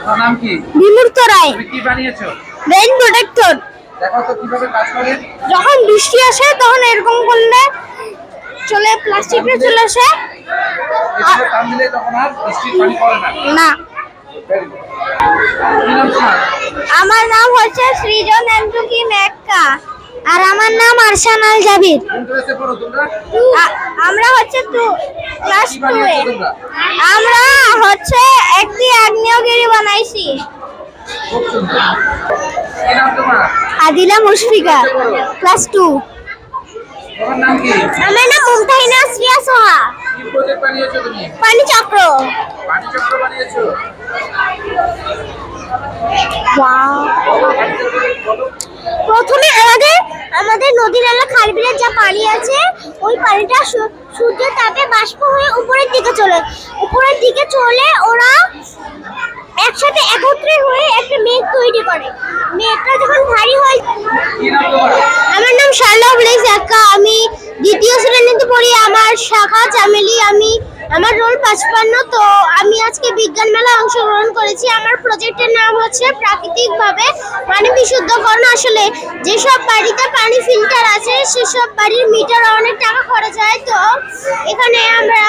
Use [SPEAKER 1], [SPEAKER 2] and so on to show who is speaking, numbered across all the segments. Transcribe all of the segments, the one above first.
[SPEAKER 1] তোমার নাম কি?
[SPEAKER 2] বিমূর্ত রায়।
[SPEAKER 1] তুমি কি বানিয়েছো?
[SPEAKER 2] Rain protector.
[SPEAKER 1] দেখো তো কিভাবে কাজ করে।
[SPEAKER 2] যখন বৃষ্টি আসে তখন এরকম করলে চলে প্লাস্টিকে চলে আসে।
[SPEAKER 1] এভাবে টান দিলে তখন আর বৃষ্টির পানি পড়ে না।
[SPEAKER 2] না।
[SPEAKER 1] Very good. কি নাম তোমার?
[SPEAKER 2] আমার নাম হচ্ছে সৃজন এন্টুকি মেক্কা। আর আমার নাম আরশান আল জাবির।
[SPEAKER 1] কোন ক্লাসে পড়ো তোমরা?
[SPEAKER 2] আমরা হচ্ছে ক্লাস
[SPEAKER 1] কি
[SPEAKER 2] 2
[SPEAKER 1] বানিয়েছো
[SPEAKER 2] এ।
[SPEAKER 1] তোমরা?
[SPEAKER 2] আমরা হচ্ছে একটি আগ্নেয়গিরি বানাইছি।
[SPEAKER 1] খুব সুন্দর। কি নাম তোমার?
[SPEAKER 2] আদিলা মুশফিকা, ক্লাস 2।
[SPEAKER 1] তোমার নাম কি?
[SPEAKER 2] আমার নাম মুমতাহিনা শ্রিয়া সোহা।
[SPEAKER 1] কি প্রজেক্ট বানিয়েছো তুমি?
[SPEAKER 2] পানি চক্র।
[SPEAKER 1] পানি চক্র বানিয়েছো?
[SPEAKER 2] প্রথমে আমাদের নদীর এলাকা খালবিলের যা পানি আছে ওই পানিটা সূর্যের তাপে বাষ্প হয়ে উপরের দিকে চলে ওরা একসাথে একত্রে হয়ে একটা মেঘ তৈরি করে। মেঘটা যখন ভারী হয়।
[SPEAKER 1] কি নাম তোমার?
[SPEAKER 2] আমার নাম শারলা ব্লেজ একা। আমি দ্বিতীয় শ্রেণীতে পড়ি। আমার শাখা চামেলি। আমার রোল 55। তো আমি আজকে বিজ্ঞান মেলায় অংশগ্রহণ করেছি। আমার প্রজেক্টের নাম হচ্ছে প্রাকৃতিকভাবে পানি বিশুদ্ধকরণ। আসলে যেসব বাড়িতে পানি ফিল্টার আছে সেসব বাড়ির মিটারে অনেক টাকা খরচ হয়। তো এখানে আমরা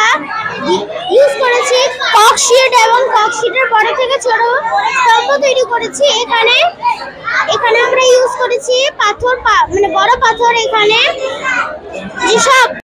[SPEAKER 2] ইউজ করেছি ককশিট এবং ককশিটের পরে থেকে ছোট স্তম্ভ তৈরি করেছি। এখানে আমরা ইউজ করেছি পাথর, মানে বড় পাথর। এখানে যেসব